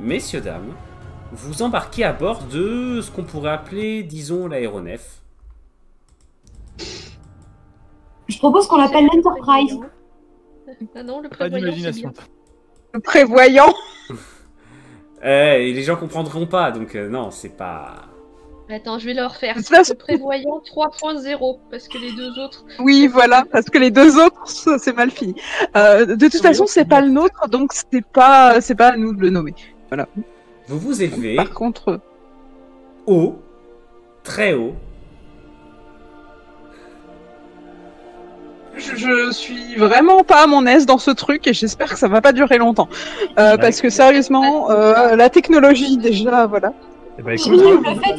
messieurs, dames, vous embarquez à bord de ce qu'on pourrait appeler, disons, l'aéronef. Je propose qu'on l'appelle l'Enterprise. Ah non, le Pas prévoyant, c'est d'imagination. bien. Le prévoyant. Et les gens comprendront pas, donc non, c'est pas... Attends, je vais leur faire. De toute façon- Le prévoyant 3.0, parce que les deux autres... Oui, voilà, parce que les deux autres, c'est mal fini. De toute façon, c'est pas le nôtre, donc c'est pas à nous de le nommer. Voilà. Vous vous élevez Par contre, haut, très haut. je suis vraiment pas à mon aise dans ce truc et j'espère que ça va pas durer longtemps. Parce que sérieusement, la technologie déjà, voilà. Eh ben, écoute, J'imagine le fait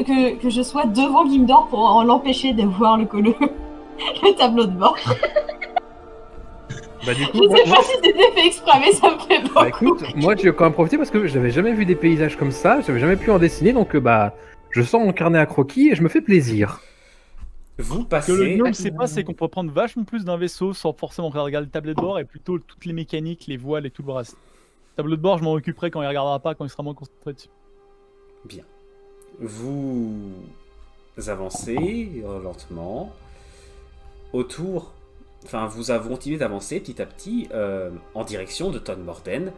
que que je sois devant Gimdor pour l'empêcher de voir le tableau de bord. bah, du coup, Je sais pas si c'était fait exprès, mais ça me fait beaucoup. Bah écoute, moi j'ai quand même profité parce que j'avais jamais vu des paysages comme ça, j'avais jamais pu en dessiner, donc bah je sors mon carnet à croquis et je me fais plaisir. Vous ce que le passez... gnome sait pas, c'est qu'on peut prendre vachement plus d'un vaisseau sans forcément regarder le tableau de bord et plutôt toutes les mécaniques, les voiles et tout le reste. Le tableau de bord, je m'en occuperai quand il regardera pas, quand il sera moins concentré dessus. Bien. Vous avancez lentement autour... Enfin, vous continuez d'avancer petit à petit en direction de Ton Morden.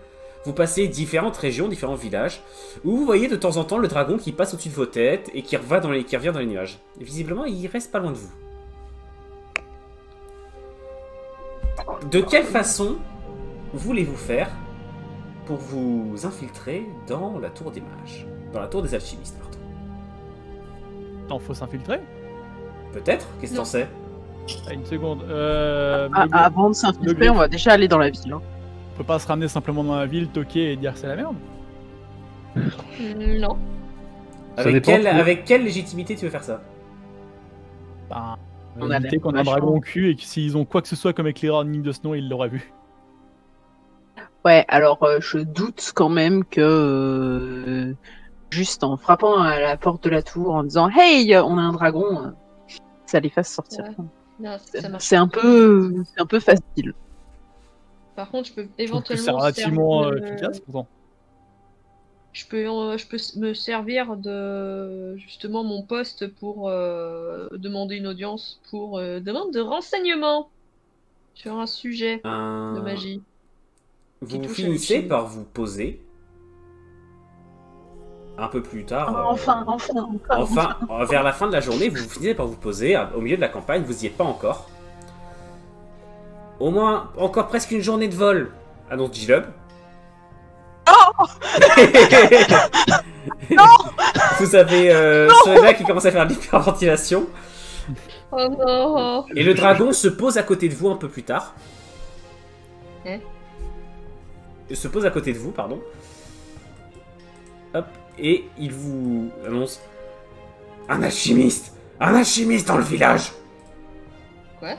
Vous passez différentes régions, différents villages, où vous voyez de temps en temps le dragon qui passe au-dessus de vos têtes et qui revient dans les nuages. Et visiblement, il reste pas loin de vous. De quelle façon voulez-vous faire pour vous infiltrer dans la tour des mages? Dans la tour des alchimistes, pardon. Attends, faut s'infiltrer. Peut-être? Qu'est-ce que t'en sais? Ah, une seconde. Avant de s'infiltrer, le- on va déjà aller dans la ville. Hein. On peut pas se ramener simplement dans la ville, toquer et dire que c'est la merde. Non. Ça Avec dépend. avec quelle légitimité tu veux faire ça? Bah, On a éviter l'air qu'on a un vachement- dragon au cul et que s'ils ont quoi que ce soit comme éclaireur de ligne de Snow, ils l'auraient vu. Ouais, alors je doute quand même que juste en frappant à la porte de la tour en disant Hey, on a un dragon, ça les fasse sortir. Ouais. Non, ça marche. C'est un peu facile. Par contre, je peux Je trouve que éventuellement... c'est relativement servir de- efficace pourtant. Je peux me servir de justement mon poste pour demander une audience pour demande de renseignements sur un sujet de magie. Qui Vous touche à finissez l'alchimie. par vous poser un peu plus tard. Enfin. Vers la fin de la journée, vous finissez par vous poser au milieu de la campagne. Vous y êtes pas encore. Au moins, encore presque une journée de vol, annonce G-Lub. Vous avez Soena qui commence à faire de l'hyperventilation. Oh non. Et le dragon se pose à côté de vous un peu plus tard. Hein? Il se pose à côté de vous, pardon. Hop. Et il vous annonce un alchimiste dans le village. Quoi?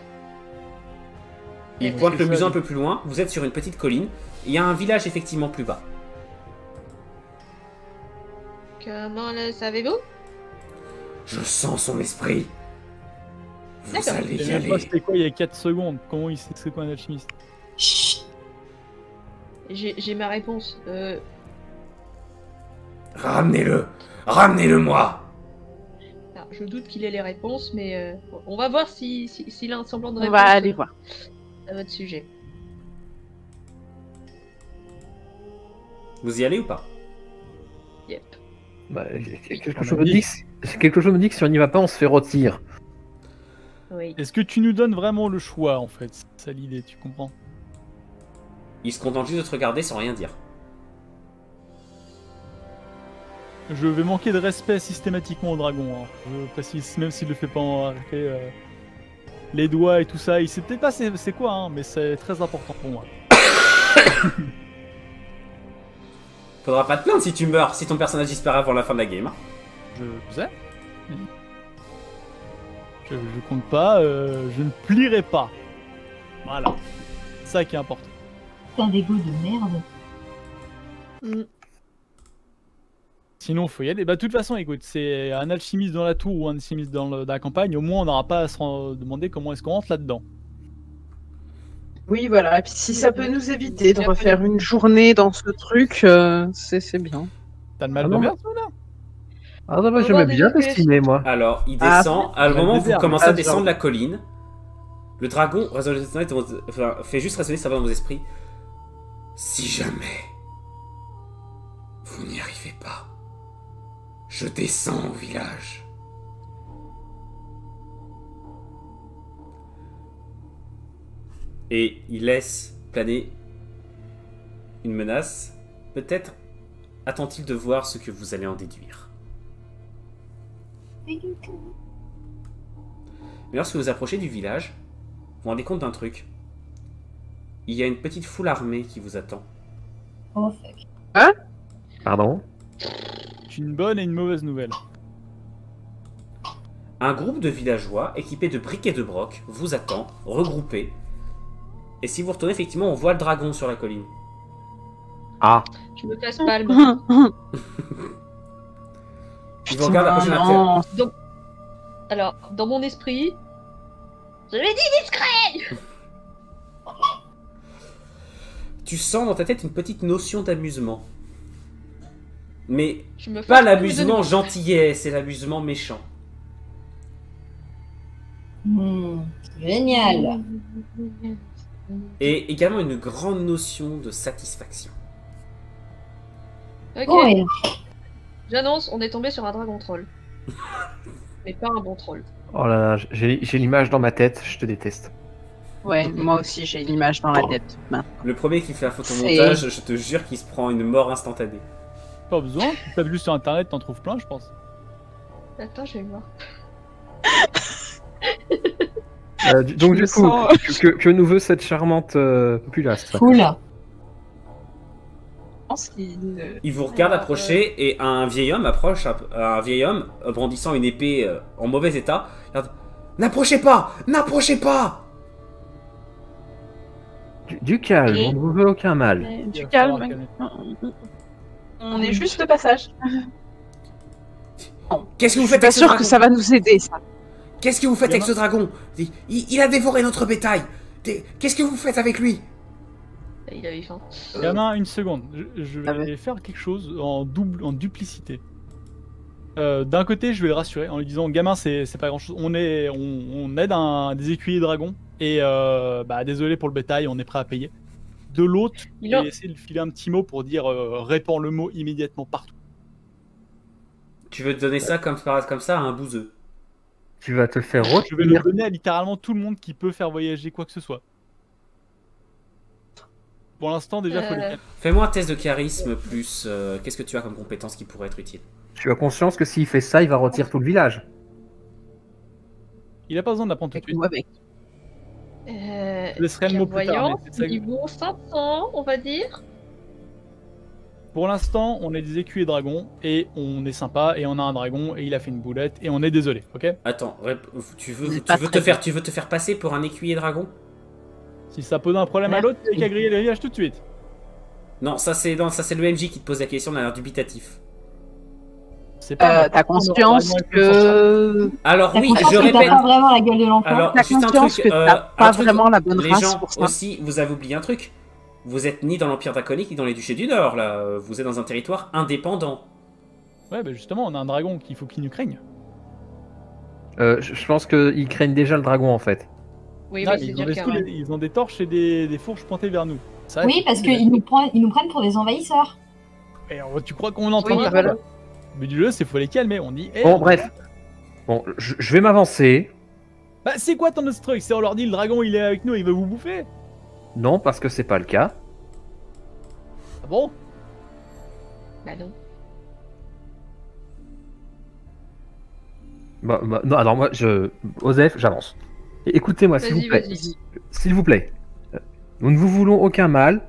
Il pointe le museau un peu plus loin. Vous êtes sur une petite colline. Il y a un village effectivement plus bas. Comment le savez-vous? Je sens son esprit. Vous D'accord. allez Je y sais même pas aller. c'était quoi il y a 4 secondes. Comment il sait que c'est quoi un alchimiste? Chut. J'ai ma réponse. Ramenez-le. Ramenez-le-moi. Alors, je doute qu'il ait les réponses, mais on va voir s'il a un semblant de On réponse va aller voir. à votre sujet. Vous y allez ou pas? Yep. Bah, quelque chose me dit que si on n'y va pas, on se fait rôtir. Oui. Est-ce que tu nous donnes vraiment le choix en fait? C'est ça l'idée, tu comprends? Il se contente juste de te regarder sans rien dire. Je vais manquer de respect systématiquement au dragon. Hein. Je précise, même s'il le fait pas en arrêter les doigts et tout ça. Il sait peut-être pas c'est quoi, hein, mais c'est très important pour moi. Faudra pas te plaindre si tu meurs, si ton personnage disparaît avant la fin de la game. Hein. Je sais. Je compte pas, je ne plierai pas. Voilà. C'est ça qui est important. C'est un dégoût de merde. Mm. Sinon, faut y aller. Bah, de toute façon, écoute, c'est un alchimiste dans la tour ou un alchimiste dans la campagne. Au moins, on n'aura pas à se demander comment est-ce qu'on rentre là-dedans. Oui, voilà. Et puis si ça peut nous éviter de refaire une journée dans ce truc, c'est bien. T'as le mal Ah de non. mer, toi, là? Ah, bah, va j'aimais voir bien déjà que- dessiner, moi. Alors, il Ah, descend. À le moment où vous désert, commencez à ah, descendre genre. la colline, le dragon fait juste résonner sa voix dans vos esprits. Si jamais vous n'y arrivez pas, je descends au village. Et il laisse planer une menace. Peut-être attend-il de voir ce que vous allez en déduire. Mais lorsque vous approchez du village, vous vous rendez compte d'un truc. Il y a une petite foule armée qui vous attend. Oh, fuck. Pardon. C'est une bonne et une mauvaise nouvelle. Un groupe de villageois équipés de briques et de brocs vous attend, regroupés. Et si vous retournez, effectivement, on voit le dragon sur la colline. Ah. Je me casse palme. Ils vous regardent la prochaine non. Alors, dans mon esprit, je lui ai dit discret. Tu sens dans ta tête une petite notion d'amusement. Mais Je me pas fâche l'amusement de gentillet, c'est l'amusement méchant. Génial. Et également une grande notion de satisfaction. Ok, Oh, et... j'annonce, on est tombé sur un dragon troll. Mais pas un bon troll. Oh là là, j'ai l'image dans ma tête, je te déteste. Ouais, moi aussi j'ai l'image dans la tête. maintenant. Le premier qui fait un photomontage, je te jure qu'il se prend une mort instantanée. Pas besoin, tu tapes juste sur internet, t'en trouves plein, je pense. Attends, je vais voir. Donc Je du me coup, sens- que nous veut cette charmante populace? Cool. Je pense qu'il. Il vous regarde approcher et un vieil homme approche, un vieil homme brandissant une épée en mauvais état. Il regarde, n'approchez pas, n'approchez pas. Du calme, on ne vous veut aucun mal. Il Du va falloir calme. calmer. On est juste de passage. Qu'est-ce que Je vous suis faites pas avec ce sûr dragon que ça va nous aider, ça. Qu'est-ce que vous faites avec Gamin. ce dragon? Il a dévoré notre bétail. Qu'est-ce que vous faites avec lui? Il avait faim. Gamin, une seconde. Je Ah vais faire quelque chose en duplicité. D'un côté, je vais le rassurer en lui disant, gamin, c'est pas grand chose. On aide des écuyers dragons et désolé pour le bétail, on est prêt à payer. De l'autre, Il je en- vais essayer de filer un petit mot pour dire répands le mot immédiatement partout. Tu veux te donner ça comme ça à un bouseux? Tu vas te faire Je vais le retenir. donner à littéralement tout le monde qui peut faire voyager quoi que ce soit. Pour l'instant, déjà, faut les calmer. Fais-moi un test de charisme plus. Qu'est-ce que tu as comme compétence qui pourrait être utile? Tu as conscience que s'il fait ça, il va retirer tout le village. Il a pas besoin d'apprendre tout de suite. Moi, avec. Je laisserai le mot plus tard. Clairvoyance, mais c'est ça. niveau 500, on va dire. Pour l'instant, on est des écuyers dragons et on est sympa et on a un dragon et il a fait une boulette et on est désolé, ok? Attends, tu veux C'est pas très tu veux te faire passer pour un écuyer dragon? Si ça pose un problème à l'autre, il y a qu'à griller les villages tout de suite. Non, ça c'est le MJ qui te pose la question, on a l'air dubitatif. C'est pas T'as conscience que. Alors T'as oui, conscience je que t'as répète. pas vraiment la gueule de l'emploi. Alors T'as juste un conscience truc, que t'as pas un truc, vraiment la bonne les race gens pour ça. aussi, vous avez oublié un truc. Vous êtes ni dans l'Empire draconique ni dans les duchés du Nord là. Vous êtes dans un territoire indépendant. Ouais, bah justement, on a un dragon qu'il faut qu'il nous craigne. Je pense qu'ils craignent déjà le dragon en fait. Oui, Non, mais mais c'est ils, ont déjà des le cas. skills, ils ont des torches et des fourches pointées vers nous. Ça, Oui, c'est- parce qu'ils nous prennent pour des envahisseurs. Et, tu crois qu'on entend Oui, pas voilà. Mais du jeu, c'est faut les calmer. On dit. Bon, bref. Bon, je vais m'avancer. Bah, c'est quoi ton autre truc? C'est on leur dit le dragon il est avec nous, il veut vous bouffer? Non, parce que c'est pas le cas. Ah bon? Bah non. Non, alors moi, Osef, j'avance. Écoutez-moi, s'il vous Vas-y, plaît. vas-y. S'il vous plaît. Nous ne vous voulons aucun mal.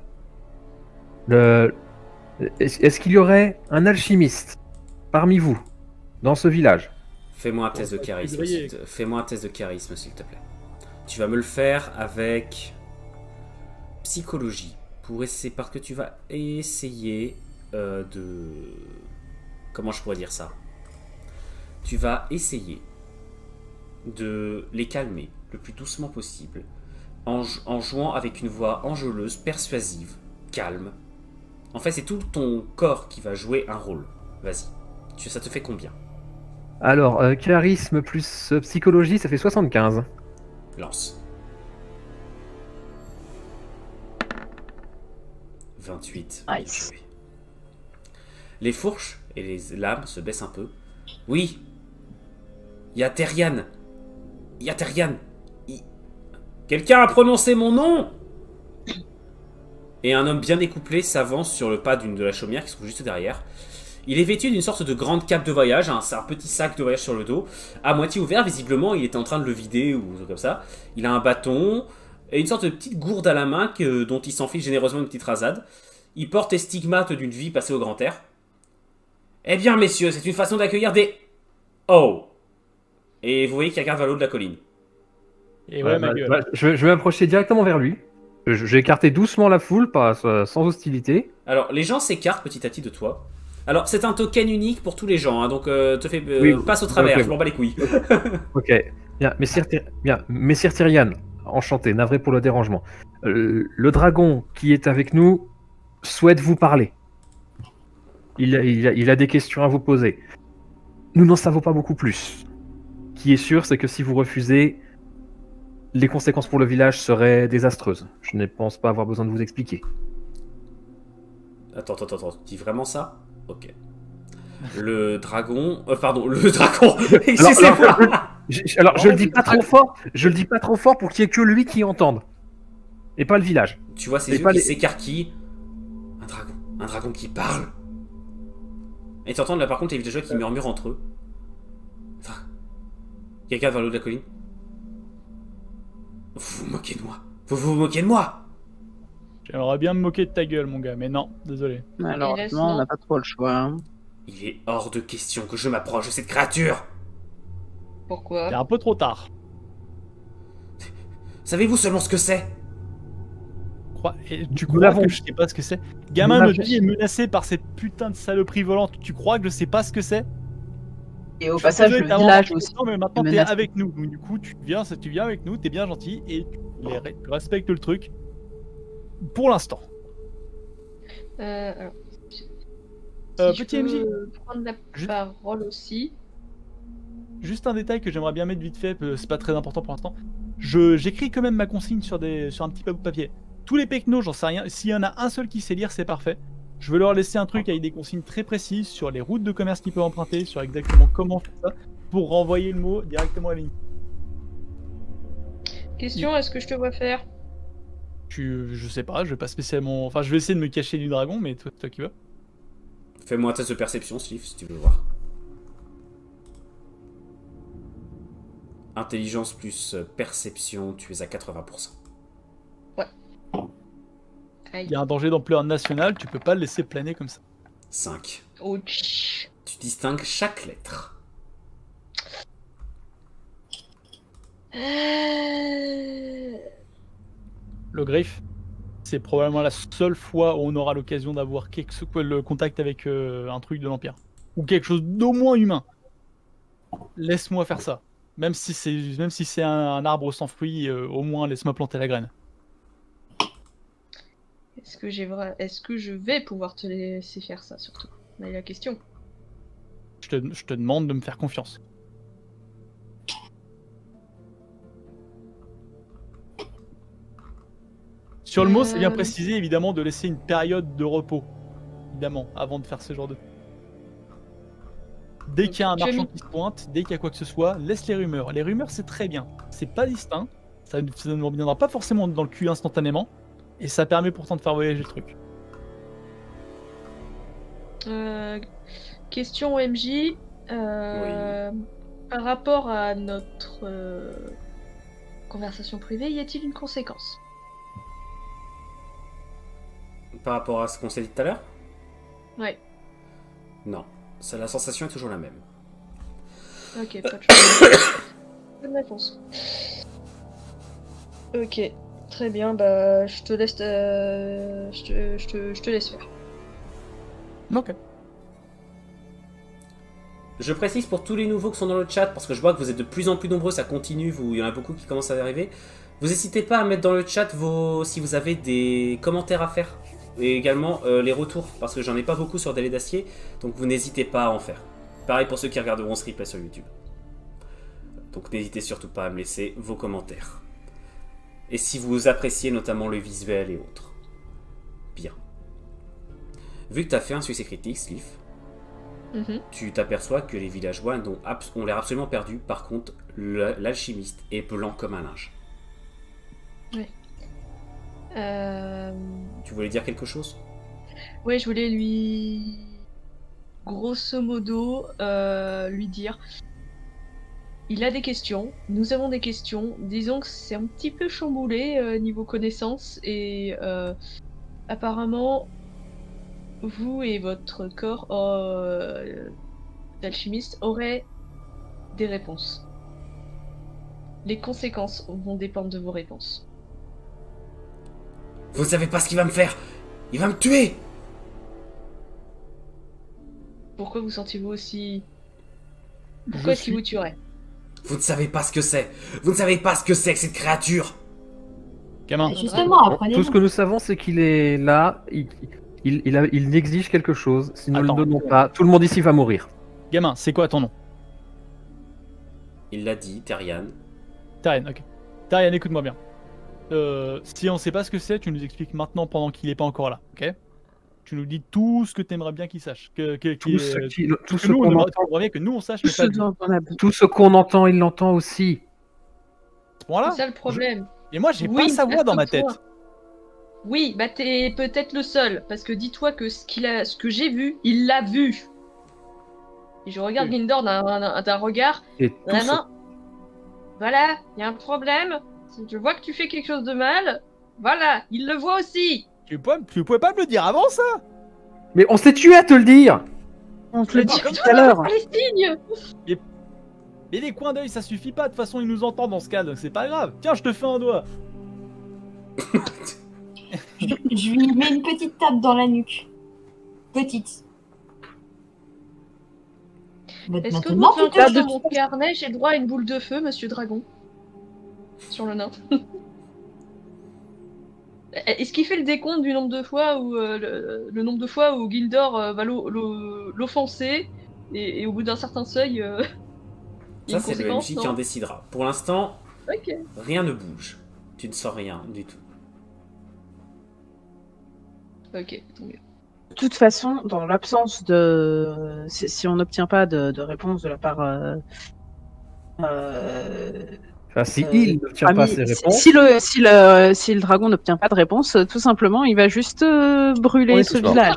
Est-ce qu'il y aurait un alchimiste parmi vous, dans ce village? Fais-moi un test de ça, charisme. c'est grillé. Fais-moi un test de charisme s'il te plaît. Tu vas me le faire avec psychologie pour essayer parce que tu vas essayer de comment je pourrais dire ça. Tu vas essayer de les calmer le plus doucement possible, en jouant avec une voix enjôleuse, persuasive, calme. En fait, c'est tout ton corps qui va jouer un rôle. Vas-y. Ça te fait combien? Alors, charisme plus psychologie, ça fait 75. Lance. 28. Nice. Les fourches et les lames se baissent un peu. Oui. Il y a Terrian. Quelqu'un a prononcé mon nom? Et un homme bien découplé s'avance sur le pas de la chaumière qui se trouve juste derrière. Il est vêtu d'une sorte de grande cape de voyage, un petit sac de voyage sur le dos, à moitié ouvert, visiblement il était en train de le vider ou comme ça. Il a un bâton et une sorte de petite gourde à la main dont il s'enfile généreusement une petite rasade. Il porte les stigmates d'une vie passée au grand air. Eh bien messieurs, c'est une façon d'accueillir des... Oh. Et vous voyez qu'il regarde vers le haut de la colline. Et ouais, ma gueule. Je vais m'approcher directement vers lui. Je vais écarter doucement la foule, pas sans hostilité. Alors, les gens s'écartent petit à petit de toi. Alors, c'est un token unique pour tous les gens, hein, donc passe au travers, okay. je m'en bats les couilles. Ok, bien, Messire Tyrian, enchanté, navré pour le dérangement. Le dragon qui est avec nous souhaite vous parler. Il a des questions à vous poser. Nous n'en savons pas beaucoup plus. Ce qui est sûr, c'est que si vous refusez, les conséquences pour le village seraient désastreuses. Je ne pense pas avoir besoin de vous expliquer. Attends, tu dis vraiment ça? Ok. Le dragon... le dragon. Alors, je le dis pas trop fort. Je le dis pas trop fort pour qu'il y ait que lui qui entende. Et pas le village. Tu vois ses yeux qui s'écarquillent. Un dragon qui parle. Et tu entends là par contre les villageois qui murmurent entre eux. Quelqu'un vers le haut de la colline. Vous vous moquez de moi. Vous vous moquez de moi. J'aimerais bien me moquer de ta gueule, mon gars, mais non, désolé. Malheureusement, on n'a pas trop le choix. Hein. Il est hors de question que je m'approche de cette créature. Pourquoi? C'est un peu trop Savez-vous seulement ce que c'est? Et tu crois que je sais pas ce que c'est? Gamin, notre vie est menacée par cette putain de saloperie volante. Tu crois que je sais pas ce que c'est? Et au passage, le village aussi. Non, mais maintenant t'es avec nous. Donc, du coup, tu viens avec nous, t'es bien gentil et tu respectes le truc. Pour l'instant. Alors, petit MJ. Prendre la parole aussi. Juste un détail que j'aimerais bien mettre vite fait, c'est pas très important pour l'instant. J'écris quand même ma consigne sur un petit bout de papier. Tous les pecnos, j'en sais rien. S'il y en a un seul qui sait lire, c'est parfait. Je veux leur laisser un truc avec des consignes très précises sur les routes de commerce qu'ils peuvent emprunter, sur exactement comment faire ça, pour renvoyer le mot directement à la ligne. Question, est-ce que je te vois faire? Je sais pas, je vais pas spécialement... Enfin, je vais essayer de me cacher du dragon, mais toi qui veux. Fais-moi un test de perception, Steve, si tu veux voir. Intelligence plus perception, tu es à 80%. Ouais. Il y a un danger d'ampleur nationale, tu peux pas le laisser planer comme ça. 5. Ouch. Tu distingues chaque lettre. Le griffe, c'est probablement la seule fois où on aura l'occasion d'avoir le contact avec un truc de l'Empire. Ou quelque chose d'au moins humain. Laisse-moi faire ça. Même si c'est un arbre sans fruits, au moins laisse-moi planter la graine. Est-ce que je vais pouvoir te laisser faire ça, surtout? C'est la question. Je te demande de me faire confiance. Sur le mot, c'est bien précisé, évidemment, de laisser une période de repos. Évidemment, avant de faire ce genre de... Dès qu'il y a un marchand qui se pointe, dès qu'il y a quoi que ce soit, laisse les rumeurs. Les rumeurs, c'est très bien. C'est pas distinct. Ça ne reviendra pas forcément dans le cul instantanément. Et ça permet pourtant de faire voyager le truc. Question MJ. Oui. Par rapport à notre conversation privée, y a-t-il une conséquence? Par rapport à ce qu'on s'est dit tout à l'heure? Ouais. Non. La sensation est toujours la même. Ok, pas de chose. Bonne réponse. Ok, très bien, bah je te laisse je te laisse faire. Ok. Je précise pour tous les nouveaux qui sont dans le chat, parce que je vois que vous êtes de plus en plus nombreux, ça continue, il y en a beaucoup qui commencent à arriver. Vous n'hésitez pas à mettre dans le chat si vous avez des commentaires à faire. Et également les retours, parce que j'en ai pas beaucoup sur Délai d'Acier, donc vous n'hésitez pas à en faire. Pareil pour ceux qui regarderont ce replay sur YouTube. Donc n'hésitez surtout pas à me laisser vos commentaires. Et si vous appréciez notamment le visuel et autres. Bien. Vu que tu as fait un succès critique, Sliff, tu t'aperçois que les villageois ont l'air absolument perdus. Par contre, l'alchimiste est blanc comme un linge. Oui. Tu voulais dire quelque chose? Oui, je voulais lui... Grosso modo, lui dire... Il a des questions, nous avons des questions. Disons que c'est un petit peu chamboulé niveau connaissances et apparemment, vous et votre corps d'alchimiste auraient des réponses. Les conséquences vont dépendre de vos réponses. Vous ne savez pas ce qu'il va me faire! Il va me tuer! Pourquoi vous sentez-vous aussi... Pourquoi est-ce qu'il vous tuerait? Vous ne savez pas ce que c'est! Vous ne savez pas ce que c'est que cette créature! Gamin. Justement, apprenez. Tout ce que nous savons, c'est qu'il est là, il exige quelque chose. Si nous ne le donnons pas, tout le monde ici va mourir. Gamin, c'est quoi ton nom? Il l'a dit, Terian. Terian, ok. Terian, écoute-moi bien. Si on sait pas ce que c'est, tu nous expliques maintenant pendant qu'il est pas encore là, ok? Tu nous dis tout ce que tu aimerais bien qu'il sache. Tout ce qu'on entend. Que nous on sache, mais pas lui. Tout ce qu'on entend, il l'entend aussi. C'est ça le problème. Et moi, j'ai pas sa voix dans ma tête. Oui, bah t'es peut-être le seul, parce que dis-toi que ce que j'ai vu, il l'a vu. Et je regarde Lindor d'un regard. Et vraiment. Voilà, il y a un problème. Si je vois que tu fais quelque chose de mal, voilà, il le voit aussi. Tu pouvais pas me le dire avant ça? Mais on s'est tué à te le dire. On te le dit tout à l'heure. Les signes. Mais les coins d'œil, ça suffit pas. De toute façon, ils nous entendent dans ce cas, donc c'est pas grave. Tiens, je te fais un doigt. Je lui mets une petite tape dans la nuque. Petite. Est-ce que vous que sur mon carnet, j'ai droit à une boule de feu, monsieur Dragon? Sur le nain. Est-ce qu'il fait le décompte du nombre de fois où le nombre de fois où Gildor va l'offenser et au bout d'un certain seuil ça c'est le MJ qui en décidera. Pour l'instant, rien ne bouge. Tu ne sens rien du tout. Ok, tant mieux. De toute façon, dans l'absence de... Si on n'obtient pas de réponse de la part... si il n'obtient pas ses réponses... Si le dragon n'obtient pas de réponse, tout simplement, il va juste brûler ce village.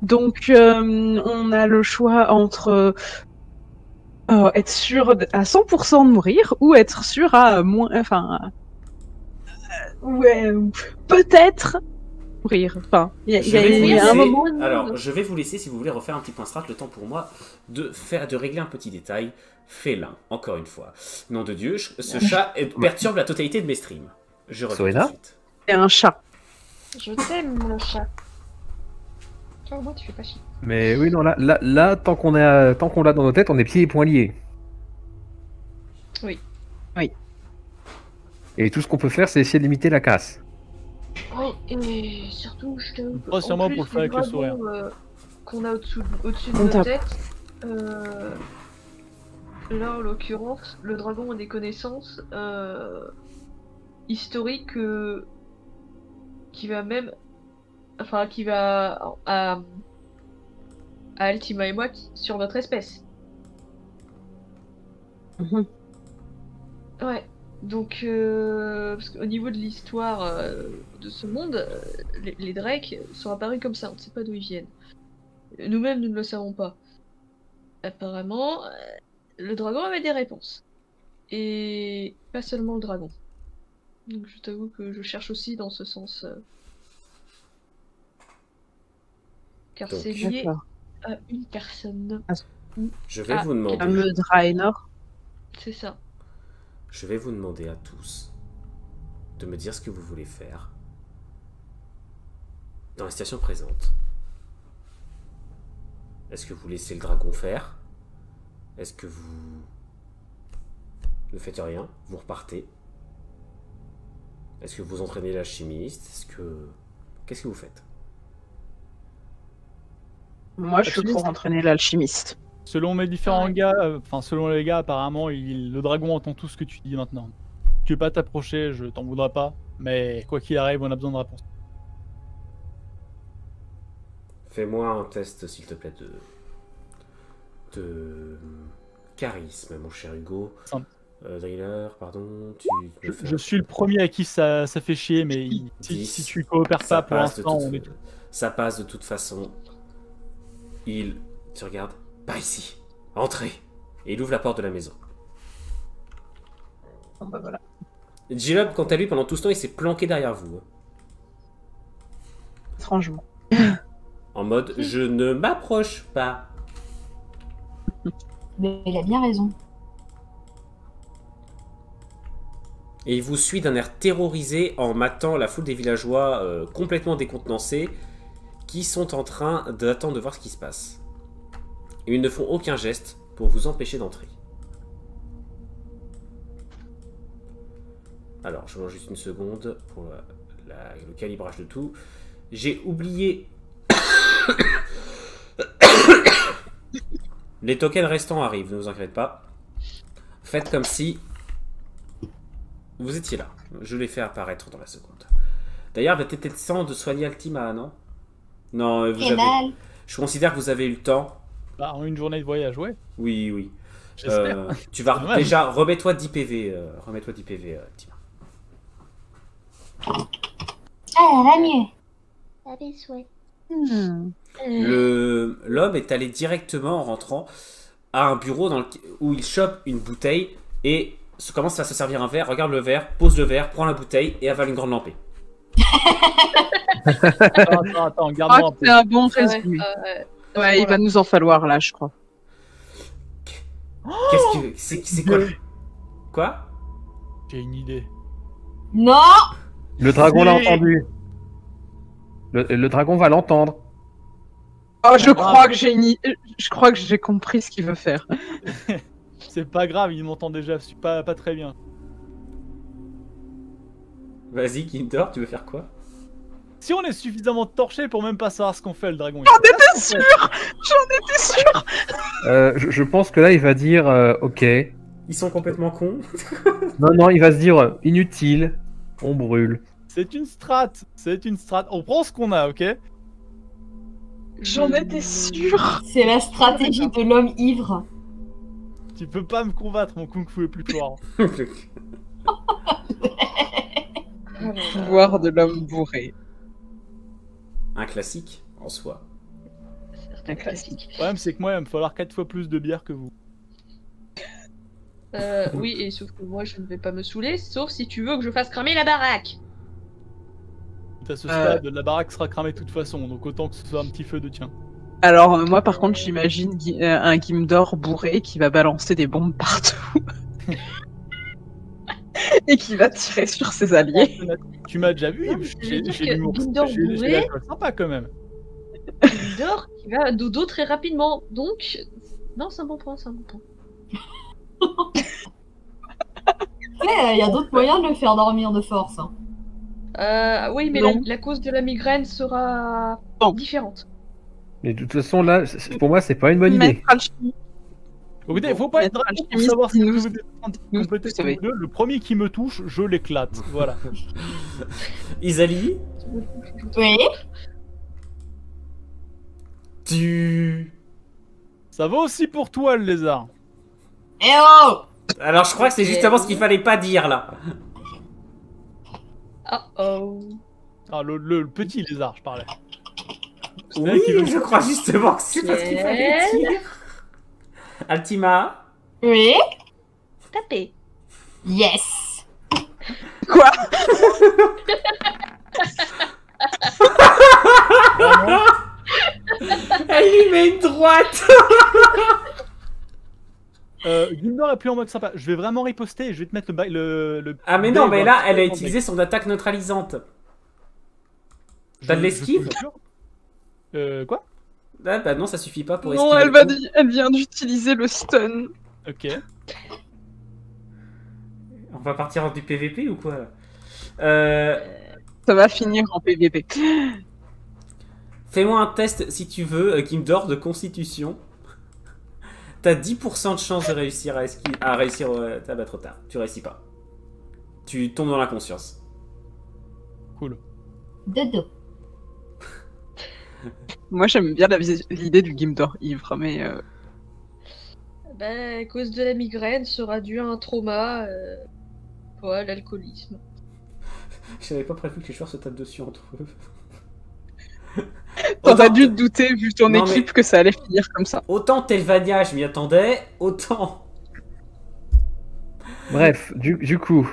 Donc, on a le choix entre être sûr à 100% de mourir ou être sûr à moins... Enfin... ouais, peut-être... mourir. Enfin, il y a un moment... Alors, je vais vous laisser, si vous voulez, refaire un petit point strat, le temps pour moi de régler un petit détail. Félin, encore une fois. Nom de Dieu, ce chat perturbe la totalité de mes streams. Je reviens tout de suite. C'est un chat. Je t'aime, le chat. Toi, moi, tu fais pas chier. Mais oui, non, là tant qu'on l'a dans nos têtes, on est pieds et poings liés. Oui. Oui. Et tout ce qu'on peut faire, c'est essayer de limiter la casse. Oui, et surtout, je t'avoue pas sûrement pour le faire avec le sourire. Qu'on a au-dessus de nos têtes, là, en l'occurrence, le dragon a des connaissances historiques qui va même... Enfin, qui va à Altima et moi sur notre espèce. Ouais. Donc, parce qu'au niveau de l'histoire de ce monde, les Drakes sont apparus comme ça, on ne sait pas d'où ils viennent. Nous-mêmes, nous ne le savons pas. Apparemment, le dragon avait des réponses. Et pas seulement le dragon. Donc je t'avoue que je cherche aussi dans ce sens. Car c'est lié à une personne. Je vais vous demander... Le Draenor. C'est ça. Je vais vous demander à tous de me dire ce que vous voulez faire dans la situation présente. Est-ce que vous laissez le dragon faire? Est-ce que vous ne faites rien? Vous repartez? Est-ce que vous entraînez l'alchimiste? Qu'est-ce que vous faites? Moi, je suis pour entraîner l'alchimiste. Selon mes différents gars, selon les gars, apparemment, le dragon entend tout ce que tu dis maintenant. Tu veux pas t'approcher, je t'en voudrais pas. Mais quoi qu'il arrive, on a besoin de réponse. Fais-moi un test, s'il te plaît, de charisme, mon cher Hugo. Driller, pardon. Je suis le premier à qui ça fait chier, mais si tu coopères pas pour l'instant, on est tout. Ça passe de toute façon. Tu regardes, pas ici, entrez. Et il ouvre la porte de la maison. Oh, bah voilà. J-Lob, quant à lui, pendant tout ce temps, il s'est planqué derrière vous. Étrangement. En mode, je ne m'approche pas. Mais il a bien raison. Et il vous suit d'un air terrorisé en matant la foule des villageois complètement décontenancés qui sont en train d'attendre de voir ce qui se passe. Et ils ne font aucun geste pour vous empêcher d'entrer. Alors, je mange juste une seconde pour le calibrage de tout. J'ai oublié... Les tokens restants arrivent, ne vous inquiétez pas. Faites comme si vous étiez là. Je l'ai fait apparaître dans la seconde. D'ailleurs, il va peut-être être temps de soigner Altima, non? Non, je considère que vous avez eu le temps. Bah, en une journée de voyage, ouais. Oui, oui. J'espère. Tu vas déjà, remets-toi 10 PV, remets-toi 10 PV, Altima. Ah, va mieux. Allez, souhait. L'homme est allé directement en rentrant à un bureau où il chope une bouteille et commence à se servir un verre, regarde le verre, pose le verre, prend la bouteille et avale une grande lampée. Attends, garde-moi un peu. C'est un bon résumé. Ouais, il va nous en falloir là, je crois. Qu'est-ce que c'est quoi? Quoi? J'ai une idée. Non. Le dragon l'a entendu. Le dragon va l'entendre. Oh, je crois que j'ai compris ce qu'il veut faire. C'est pas grave, il m'entend déjà pas très bien. Vas-y, Gimdor, tu veux faire quoi? Si on est suffisamment torché pour même pas savoir ce qu'on fait, le dragon. J'en étais sûr. Je pense que là, il va dire ok. Ils sont complètement cons. Non, il va se dire inutile, on brûle. C'est une strat. On prend ce qu'on a, ok? J'en étais sûr. C'est la stratégie de l'homme ivre. Tu peux pas me combattre, mon kung fu est plus fort. Pouvoir de l'homme bourré. Un classique en soi. Un classique. Le problème, c'est que moi, il va me falloir 4 fois plus de bière que vous. Oui, et sauf que moi, je ne vais pas me saouler, sauf si tu veux que je fasse cramer la baraque. À ce stade, la baraque sera cramée de toute façon, donc autant que ce soit un petit feu de tien. Alors, moi, par contre, j'imagine un Gimdor bourré qui va balancer des bombes partout. Et qui va tirer sur ses alliés. Tu m'as déjà vu, j'ai Gimdor bourré, sympa quand même. Gimdor qui va dodo très rapidement, donc... Non, c'est un bon point, Il y a d'autres moyens de le faire dormir de force. Hein. Oui, mais la cause de la migraine sera différente. Mais de toute façon, là, pour moi, c'est pas une bonne idée. Écoutez, faut pas être dragon pour savoir si vous êtes en train de compléter tous les deux. Le premier qui me touche, je l'éclate. Voilà. Isali? Oui. Ça va aussi pour toi, le lézard. Eh oh! Alors, je crois que c'est justement ce qu'il fallait pas dire, là. Oh. Ah, le petit lézard, je parlais. Oui, je crois justement que c'est pas ce qu'il fallait dire. Altima? Oui. Tapez. Yes. Quoi? Elle lui met une droite. Gimdor est plus en mode sympa. Je vais vraiment riposter et je vais te mettre le Ah mais non, mais là, elle a utilisé son attaque neutralisante. T'as de l'esquive? Quoi? Ah bah non, ça suffit pas pour esquiver. Non, elle vient d'utiliser le stun. Ok. On va partir en du PVP ou quoi? Ça va finir en PVP. Fais-moi un test, si tu veux, Gimdor, de constitution. T'as 10% de chance de réussir à réussir... Ah bah trop tard, tu réussis pas. Tu tombes dans l'inconscience. Cool. Dodo. Moi, j'aime bien l'idée du Gimdor ivre, mais... Bah, à cause de la migraine, sera dû à un trauma, l'alcoolisme. Je n'avais pas prévu que les joueurs se tapent dessus entre eux. T'aurais dû te douter, vu ton équipe, que ça allait finir comme ça. Autant Telvania, je m'y attendais, autant... Bref, du coup...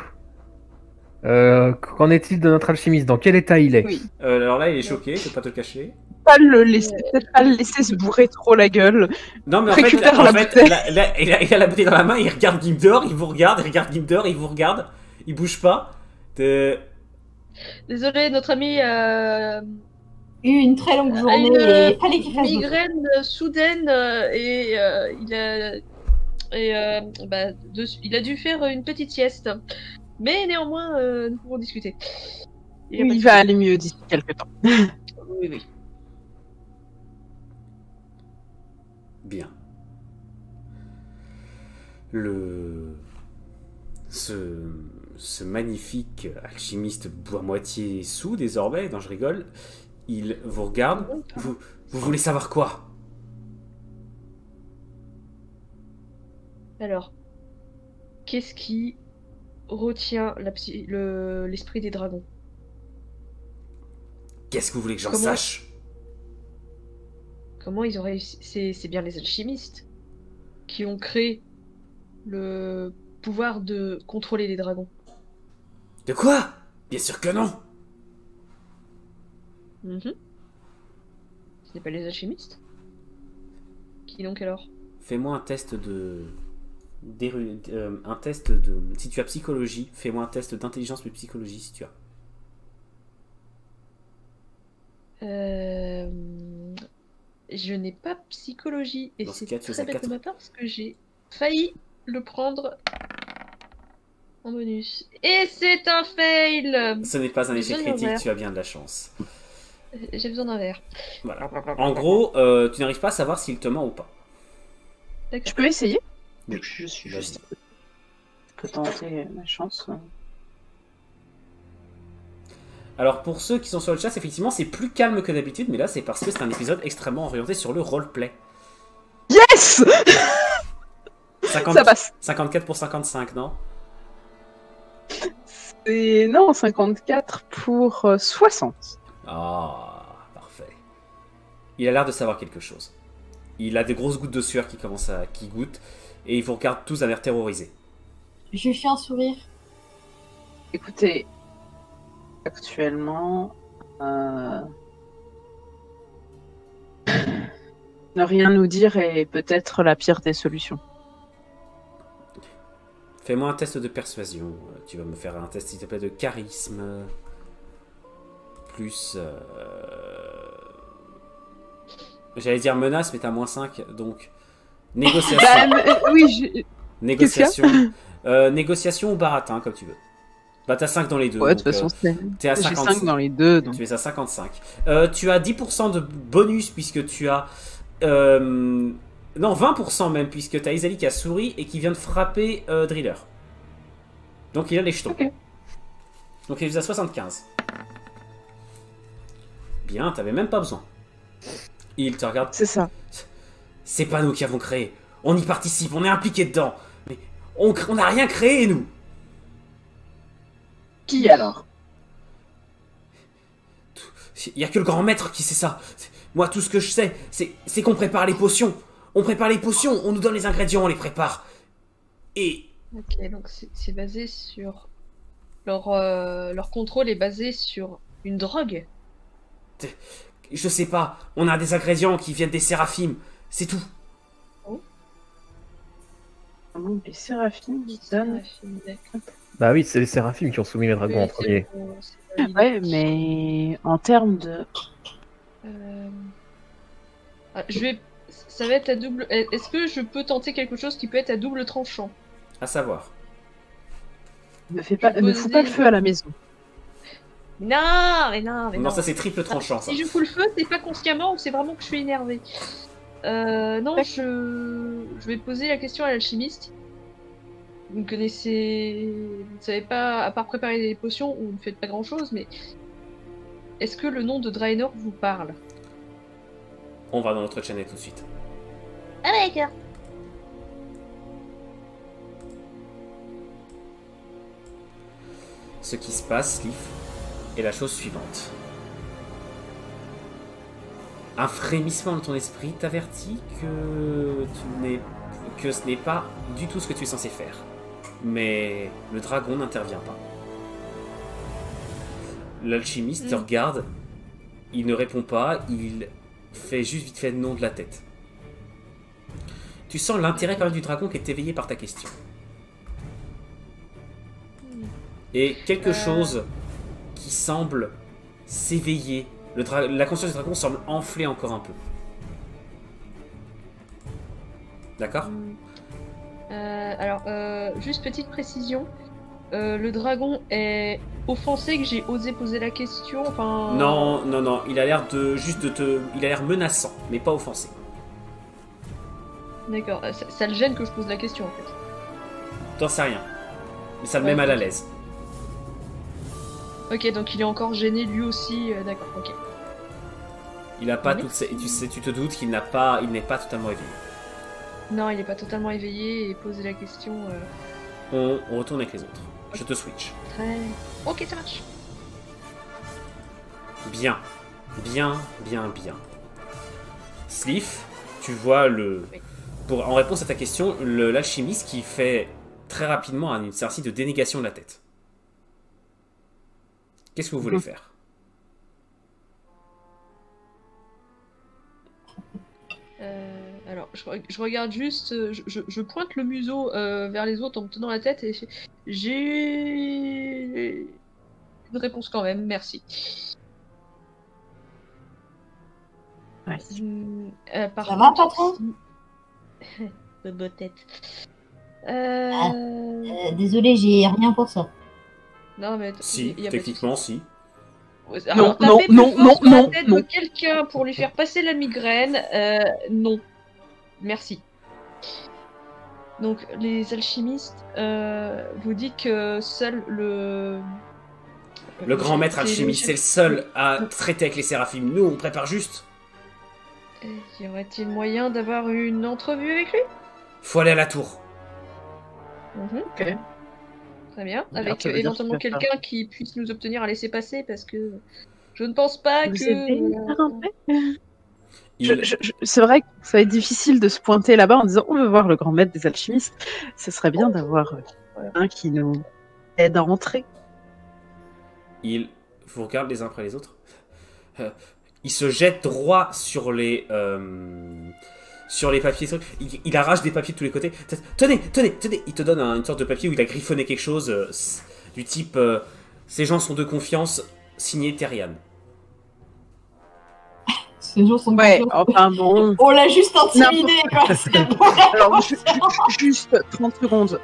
qu'en est-il de notre alchimiste? Dans quel état il est? Oui. Alors là, il est choqué, je vais pas te le cacher. Peut-être pas le laisser se bourrer trop la gueule. Non, mais en fait, il a la bouteille dans la main, il regarde Gimdor, il vous regarde, il regarde Gimdor, il vous regarde, il bouge pas. Désolé, notre ami Eu une très longue journée et fallait qu'il fasse migraine soudaine et il a dû faire une petite sieste. Mais néanmoins, nous pouvons discuter. Il va aller mieux d'ici quelques temps. Oui. Bien. Ce magnifique alchimiste boit moitié sous désormais, non je rigole, il vous regarde. Vous voulez savoir quoi? Alors, qu'est-ce qui retient l'esprit des dragons? Qu'est-ce que vous voulez que j'en sache? Comment ils ont réussi? C'est bien les alchimistes qui ont créé le pouvoir de contrôler les dragons. De quoi? Bien sûr que non. Ce n'est pas les alchimistes? Qui donc alors? Fais-moi un test de... Si tu as psychologie, fais-moi un test d'intelligence mais psychologie si tu as. Je n'ai pas psychologie et c'est très bête 4. de ma part parce que j'ai failli le prendre en bonus. Et c'est un fail! Ce n'est pas un échec critique, tu as bien de la chance. J'ai besoin d'un verre. Voilà. En gros, tu n'arrives pas à savoir s'il te ment ou pas. Tu peux essayer? Oui. Je suis juste... Je peux tenter ma chance. Alors pour ceux qui sont sur le chat, effectivement c'est plus calme que d'habitude, mais là c'est parce que c'est un épisode extrêmement orienté sur le roleplay. Yes! 50... Ça passe. 54 pour 55, non? Non, 54 pour 60. Ah, parfait. Il a l'air de savoir quelque chose. Il a des grosses gouttes de sueur qui goûtent, et il vous regarde tous d'un air terrorisé. Je fais un sourire. Écoutez, actuellement, ne rien nous dire est peut-être la pire des solutions. Fais-moi un test de persuasion. Tu vas me faire un test, s'il te plaît, de charisme. Plus... J'allais dire menace, mais t'as -5, donc... Négociation. Oui, Négociation. Négociation ou baratin, comme tu veux. Bah t'as 5 dans les deux. Ouais, de toute façon, t'es à 55. J'ai 5 dans les deux. Donc. Tu es à 55. Tu as 10% de bonus puisque tu as... non, 20% même, puisque tu as Isali qui a souri et qui vient de frapper Driller. Donc il a les jetons. Okay. Donc il est à 75. Bien, t'avais même pas besoin. Il te regarde. C'est ça. C'est pas nous qui avons créé. On y participe, on est impliqué dedans. Mais on n'a rien créé, nous. Qui alors? Il y a que le grand maître qui sait ça. Moi, tout ce que je sais, c'est qu'on prépare les potions. On prépare les potions, on nous donne les ingrédients, on les prépare. Et... Ok, donc c'est basé sur... Leur contrôle est basé sur une drogue. Je sais pas, on a des ingrédients qui viennent des séraphimes, c'est tout. Oh. Les séraphimes qui donnent... Bah oui, c'est les séraphimes qui ont soumis les dragons en premier. Ouais, mais en termes de... Ça va être à double... Est-ce que je peux tenter quelque chose qui peut être à double tranchant? À savoir. Ne fous pas le feu à la maison. Non, ça c'est triple tranchant. Ça. Si je fous le feu, c'est pas consciemment ou c'est vraiment que je suis énervée. Non, je vais poser la question à l'alchimiste. Vous ne connaissez... Vous ne savez pas, à part préparer des potions, vous ne faites pas grand-chose, mais... Est-ce que le nom de Draenor vous parle? On va dans notre channel tout de suite. Ah d'accord. Ce qui se passe, Leaf, est la chose suivante. Un frémissement dans ton esprit t'avertit que ce n'est pas du tout ce que tu es censé faire. Mais le dragon n'intervient pas. L'alchimiste te regarde, il ne répond pas, il fait juste vite fait le nom de la tête. Tu sens l'intérêt quand même du dragon qui est éveillé par ta question. Et quelque chose qui semble s'éveiller. La conscience du dragon semble enfler encore un peu. D'accord? Alors, juste petite précision. Le dragon est offensé que j'ai osé poser la question, enfin... Non, il a l'air il a l'air menaçant, mais pas offensé. D'accord, ça le gêne que je pose la question en fait. T'en sais rien. Mais ça le met mal à l'aise. Ok, donc il est encore gêné lui aussi, d'accord, ok. Il a pas toutes ces... tu te doutes qu'il n'est pas totalement éveillé. Non, il n'est pas totalement éveillé et poser la question... On retourne avec les autres. Je te switch. Très... Ok, ça marche. Bien. Sliff, tu vois le... En réponse à ta question, l'alchimiste qui fait très rapidement un exercice de dénégation de la tête. Qu'est-ce que vous voulez faire? Alors, je regarde juste, je pointe le museau vers les autres en me tenant la tête et j'ai une réponse quand même, merci. Ouais. Ça va, patron? Bobotette. Désolé, j'ai rien pour ça. Non, mais si, techniquement, si. Alors, non, la tête de quelqu'un pour lui faire passer la migraine, non. Merci. Donc, les alchimistes, vous dites que seul le grand maître alchimiste, c'est le seul à traiter avec les séraphimes. Nous, on prépare juste. Y aurait-il moyen d'avoir une entrevue avec lui? Faut aller à la tour. Ok. Très bien. Avec éventuellement quelqu'un qui puisse nous obtenir un laissez-passer parce que je ne pense pas que... C'est vrai que ça va être difficile de se pointer là-bas en disant on veut voir le grand maître des alchimistes. Ce serait bien d'avoir un qui nous aide à rentrer. Il vous regarde les uns après les autres. Il se jette droit sur les papiers. Il arrache des papiers de tous les côtés. Tenez. Il te donne une sorte de papier où il a griffonné quelque chose du type ces gens sont de confiance, signé Therian. Ces gens sont enfin bon. On l'a juste intimidé, quoi. Alors, juste 30 secondes.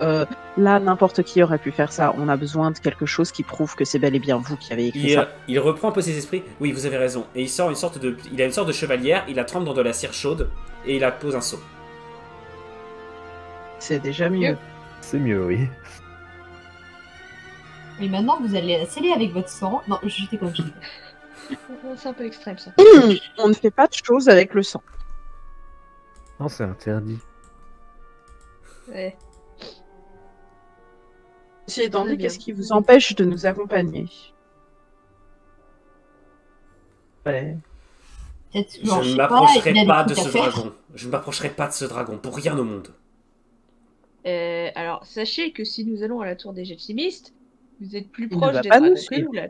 Là, n'importe qui aurait pu faire ça. On a besoin de quelque chose qui prouve que c'est bel et bien vous qui avez écrit ça. Il reprend un peu ses esprits. Oui, vous avez raison. Et il sort il a une sorte de chevalière. Il la trempe dans de la cire chaude et il la pose un seau. C'est déjà mieux. C'est mieux, oui. Et maintenant, vous allez la sceller avec votre sang. Non, j'étais comme je dis. C'est un peu extrême, ça. On ne fait pas de choses avec le sang. Non, c'est interdit. Ouais. Si étendu, qu'est-ce qui vous empêche de nous accompagner? Je ne m'approcherai pas de ce dragon. Je ne m'approcherai pas de ce dragon pour rien au monde. Alors, sachez que si nous allons à la tour des alchimistes, vous êtes plus proche des dragons que nous, là.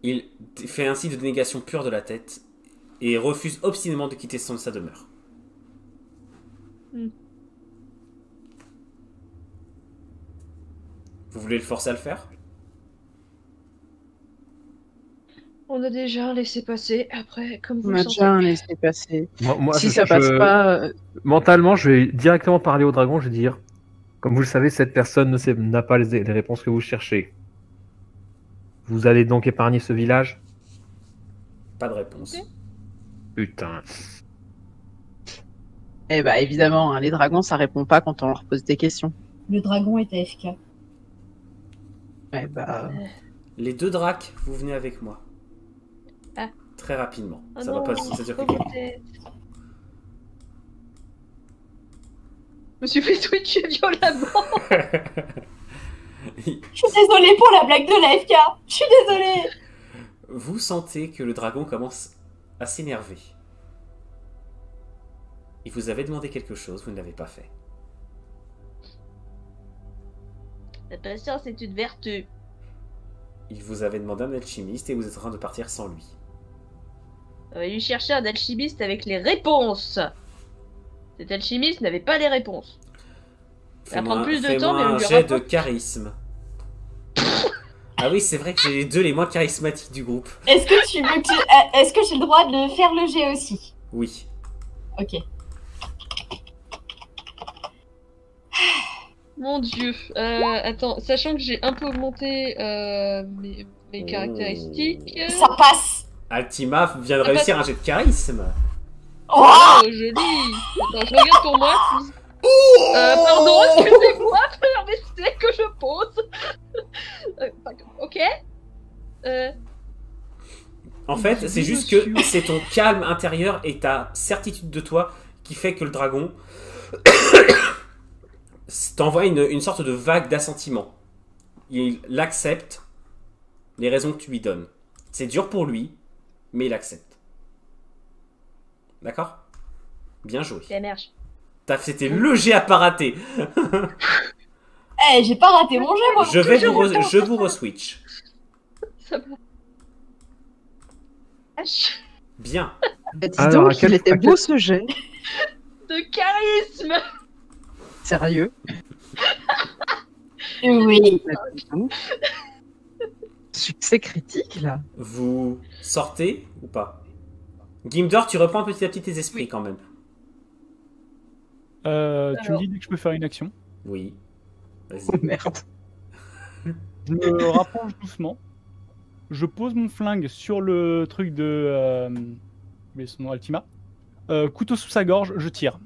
Il fait un signe de dénégation pure de la tête et refuse obstinément de quitter sa demeure. Vous voulez le forcer à le faire? On a déjà un laissez-passer. Après, comme vous on le a sentez. déjà un laissez-passer. Moi, si ça passe pas... Mentalement, je vais directement parler au dragon. Je vais dire, comme vous le savez, cette personne n'a pas les réponses que vous cherchez. Vous allez donc épargner ce village? Pas de réponse. Putain. Eh bah évidemment, hein, les dragons, ça répond pas quand on leur pose des questions. Le dragon est AFK. Eh bah... Les 2 dracs, vous venez avec moi. Ah. Très rapidement. Ah Ça non, va pas ça dure que pauvre quelques- tête. Je me suis fait twitcher violemment. Je suis désolée pour la blague de l'AFK. Je suis désolée. Vous sentez que le dragon commence à s'énerver. Il vous avait demandé quelque chose, vous ne l'avez pas fait. La patience est une vertu. Il vous avait demandé un alchimiste et vous êtes en train de partir sans lui. On va lui chercher un alchimiste avec les réponses. Cet alchimiste n'avait pas les réponses. Ça va prendre plus de temps, mais on un lui jet de rapporte. charisme. Ah oui, c'est vrai que j'ai les 2 les moins charismatiques du groupe. Est-ce que tu veux que est-ce que j'ai le droit de faire le jet aussi? Oui. Ok. Mon dieu. Attends, sachant que j'ai un peu augmenté mes caractéristiques. Ça passe. Altima vient de Ah, réussir un jet de charisme. Oh, Oh, joli. Attends, je regarde pour moi. Pardon, excusez-moi, mais c'est que je pose. Ok. En fait, c'est juste que c'est ton calme intérieur et ta certitude de toi qui fait que le dragon t'envoie une sorte de vague d'assentiment. Il accepte les raisons que tu lui donnes. C'est dur pour lui, mais il accepte. D'accord? Bien joué. C'est merde. C'était le jet à pas rater. Eh, j'ai pas raté mon jet, moi. Je vous re-switch. Ça va. H. Bien. Bah, dis Alors, donc, à quel- il était à beau quel- ce jet. De charisme. Sérieux. Oui. Succès critique, là. Vous sortez ou pas? Gimdor, tu reprends petit à petit tes esprits quand même. Tu me Alors. dis dès que je peux faire une action. Oui. Vas-y. Oh merde. Je me rapproche doucement. Je pose mon flingue sur le truc de... mais son nom, Altima. Couteau sous sa gorge, je tire.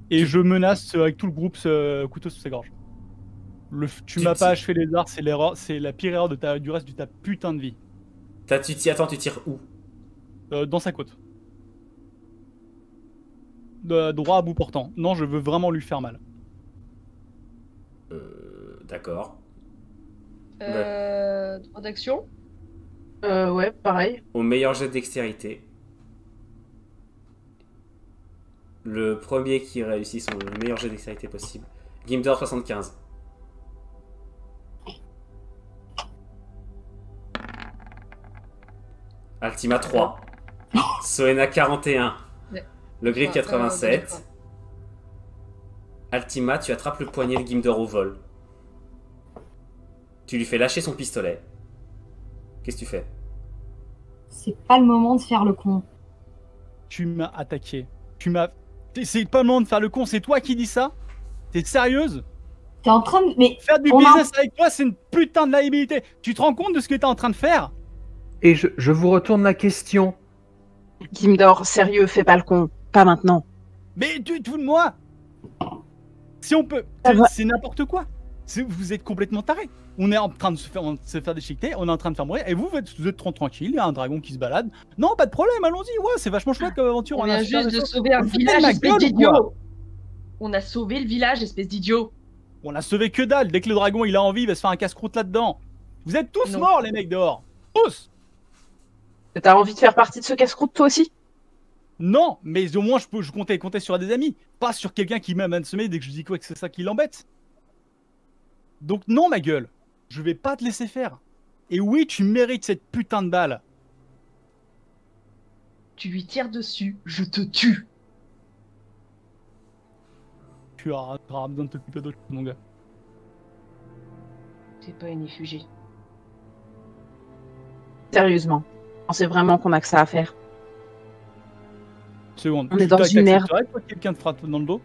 Et je menace avec tout le groupe ce couteau sous sa gorge. Tu m'as pas achevé les arts, c'est la pire erreur du reste de ta putain de vie. Attends, tu tires où? Dans sa côte. Droit à bout portant. Non, je veux vraiment lui faire mal. D'accord. Droit d'action. Ouais, pareil. Au meilleur jet de dextérité. Le premier qui réussit son meilleur jet de dextérité possible. Gimdor 75. Altima 3. Soena 41. Ouais. Le Grid 87. d'accord. Altima, tu attrapes le poignet de Gimdor au vol. Tu lui fais lâcher son pistolet. Qu'est-ce que tu fais? C'est pas le moment de faire le con. Tu m'as attaqué. C'est pas le moment de faire le con, c'est toi qui dis ça? T'es sérieuse? T'es en train de... Mais Faire du On a- business avec toi, c'est une putain de liabilité. Tu te rends compte de ce que t'es en train de faire? Et je vous retourne la question. Gimdor, sérieux, fais pas le con. Pas maintenant. Mais tu te fous de moi? Si on peut... Ça va. C'est n'importe quoi. Vous êtes complètement tarés. On est en train de se faire déchiqueter, on est en train de faire mourir, et vous êtes trop tranquille, il y a un dragon qui se balade. Non, pas de problème, allons-y, ouais, c'est vachement chouette comme aventure. On a un vient super juste de vaisseau. sauver un Vous foutez village, ma espèce gueule ou d'idiot. quoi? On a sauvé le village, espèce d'idiot. On a sauvé que dalle, dès que le dragon il a envie, il va se faire un casse-croûte là-dedans. Vous êtes tous Non. morts, les mecs dehors. Tous. T'as envie de faire partie de ce casse-croûte, toi aussi? Non, mais au moins je comptais sur des amis, pas sur quelqu'un qui m'amène semer dès que je dis quoi que c'est ça qui l'embête. Donc non, ma gueule, je vais pas te laisser faire. Et oui, tu mérites cette putain de balle. Tu lui tires dessus, je te tue. Tu auras besoin de t'occuper d'autre chose, mon gars. T'es pas une effugée. Sérieusement. Pensez vraiment qu'on a que ça à faire. Seconde. On est Tu dans une t'accepterais, toi, que quelqu'un te frappe dans le dos?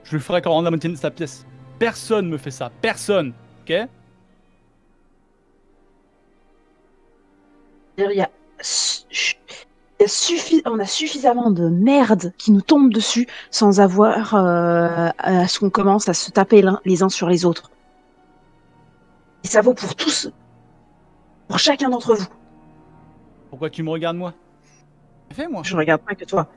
Je lui ferai quand on a maintenu sa pièce. Personne me fait ça. Personne. Ok? On a suffisamment de merde qui nous tombe dessus sans avoir à ce qu'on commence à se taper les uns sur les autres. Et ça vaut pour tous, pour chacun d'entre vous. Pourquoi tu me regardes moi? Fais moi. Je regarde pas que toi.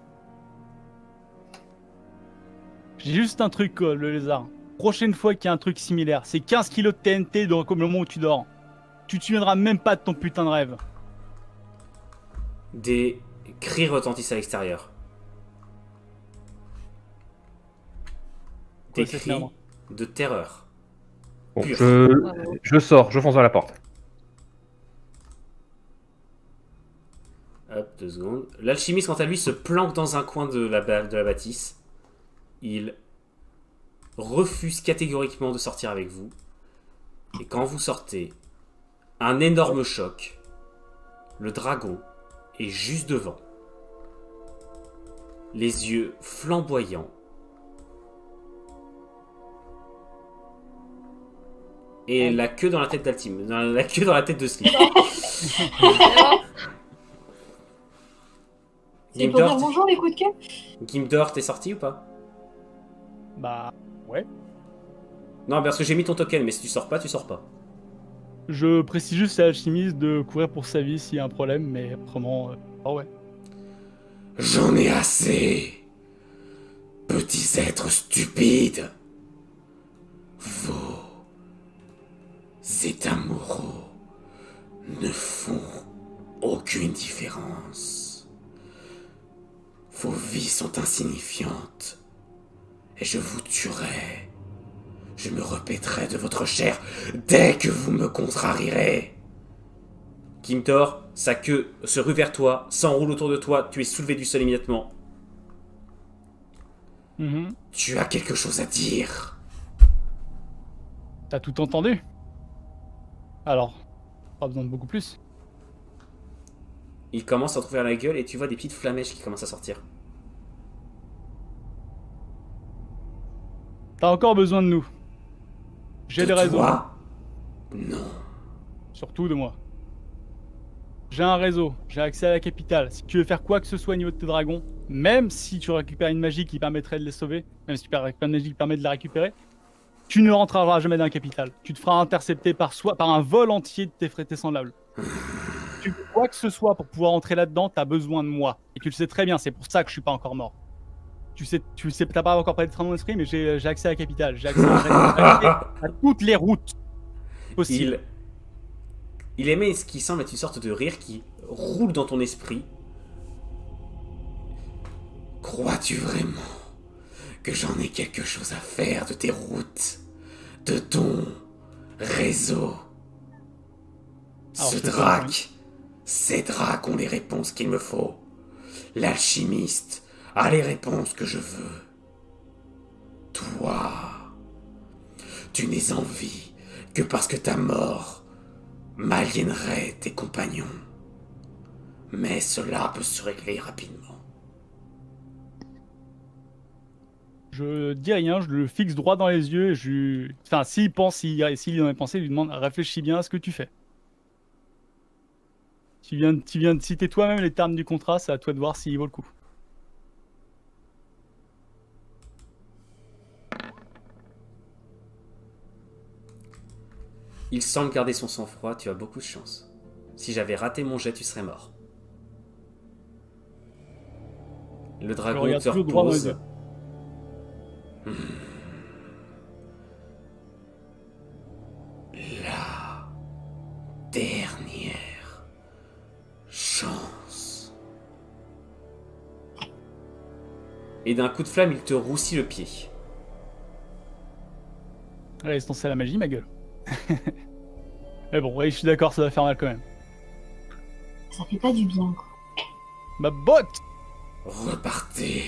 J'ai juste un truc, le lézard. Prochaine fois qu'il y a un truc similaire, c'est 15 kilos de TNT comme le moment où tu dors. Tu te souviendras même pas de ton putain de rêve. Des cris retentissent à l'extérieur. Des cris de terreur. Bon, je sors, je fonce vers la porte. Hop, 2 secondes. L'alchimiste, quant à lui, se planque dans un coin de la bâtisse. Il refuse catégoriquement de sortir avec vous. Et quand vous sortez, un énorme choc. Le dragon est juste devant. Les yeux flamboyants. Et la queue dans la tête d'Altim. La queue dans la tête de Sleep. C'est pour dire bonjour les coups de queue. Gimdor, t'es sorti ou pas? Bah, ouais. Non, parce que j'ai mis ton token, mais si tu sors pas, tu sors pas. Je précise juste à l'alchimiste de courir pour sa vie s'il y a un problème, mais autrement, ouais. J'en ai assez. Petits êtres stupides. Vos états moraux ne font aucune différence. Vos vies sont insignifiantes. Et je vous tuerai. Je me repéterai de votre chair dès que vous me contrarierez. Gimdor, sa queue se rue vers toi, s'enroule autour de toi, tu es soulevé du sol immédiatement. Tu as quelque chose à dire. T'as tout entendu? Alors, pas besoin de beaucoup plus. Il commence à t'ouvrir la gueule et tu vois des petites flamèches qui commencent à sortir. T'as encore besoin de nous. J'ai des raisons. Toi ? Non. Surtout de moi. J'ai un réseau, j'ai accès à la capitale. Si tu veux faire quoi que ce soit au niveau de tes dragons, même si tu récupères une magie qui permettrait de les sauver, même si tu récupères une magie qui permet de les récupérer, tu ne rentreras jamais dans la capitale. Tu te feras intercepter par un vol entier de tes semblables. Si tu veux quoi que ce soit pour pouvoir entrer là-dedans, t'as besoin de moi. Et tu le sais très bien, c'est pour ça que je suis pas encore mort. Tu sais, t'as pas encore pénétré dans mon esprit, mais j'ai accès à la capitale. J'ai accès à toutes les routes possibles. Il émet ce qui semble être une sorte de rire qui roule dans ton esprit. Crois-tu vraiment que j'en ai quelque chose à faire de tes routes, de ton réseau? Ces dracs ont les réponses qu'il me faut. L'alchimiste a les réponses que je veux. Toi, tu n'es en vie que parce que ta mort m'aliénerait tes compagnons. Mais cela peut se régler rapidement. Je dis rien, je le fixe droit dans les yeux et enfin, s'il en a pensé, il lui demande, réfléchis bien à ce que tu fais. Tu viens de citer toi-même les termes du contrat, c'est à toi de voir s'il vaut le coup. Il semble garder son sang-froid, tu as beaucoup de chance. Si j'avais raté mon jet, tu serais mort. Le dragon te repose. La dernière chance. Et d'un coup de flamme, il te roussit le pied. Allez, laisse lancer la magie, ma gueule. Mais bon, ouais, je suis d'accord, ça va faire mal quand même. Ça fait pas du bien, quoi. Ma botte! Repartez.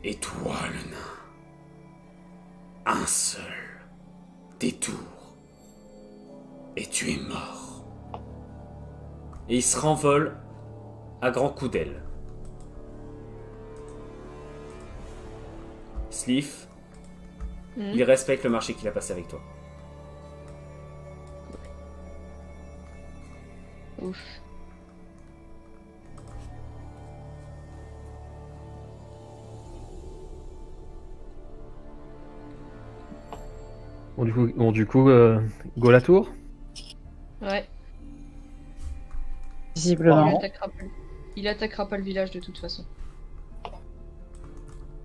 Et toi, le nain, un seul détour, et tu es mort. Et il se renvole à grands coups d'aile. Sliff, il respecte le marché qu'il a passé avec toi. Ouf. Bon, du coup, go la tour. Ouais. Visiblement. Il attaquera pas le village de toute façon.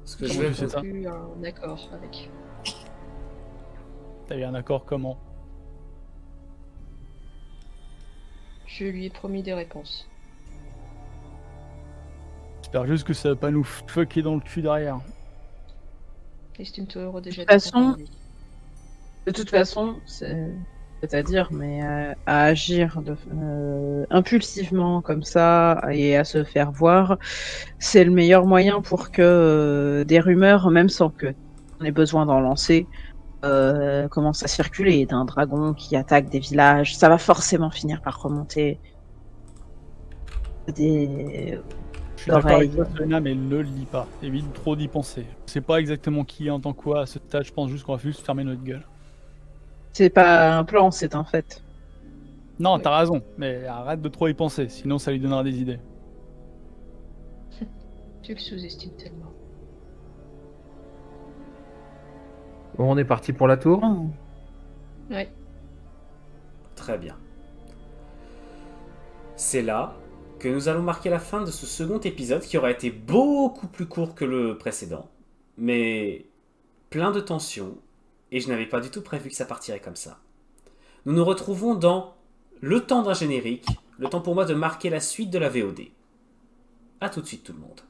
Ce que je vais c'est ça. Eu un accord avec. T'as eu un accord comment? Je lui ai promis des réponses. J'espère juste que ça va pas nous fucker dans le cul derrière. Estime-toi heureux déjà. De toute façon, c'est-à-dire, mais à agir impulsivement comme ça et à se faire voir, c'est le meilleur moyen pour que des rumeurs, même sans que on ait besoin d'en lancer, commencent à circuler d'un dragon qui attaque des villages. Ça va forcément finir par remonter des Je suis d'accord avec oreilles. toi, Selena, mais ne le lis pas. Évite trop d'y penser. Je sais pas exactement qui entend quoi à ce stade, je pense juste qu'on va juste fermer notre gueule. C'est pas un plan, c'est un fait. Non, Ouais. t'as raison, mais arrête de trop y penser, sinon ça lui donnera des idées. Tu le sous-estimes tellement. Bon, on est parti pour la tour. Ouais. Très bien. C'est là que nous allons marquer la fin de ce second épisode qui aura été beaucoup plus court que le précédent, mais plein de tensions, et je n'avais pas du tout prévu que ça partirait comme ça. Nous nous retrouvons dans le temps d'un générique, le temps pour moi de marquer la suite de la VOD. A tout de suite tout le monde.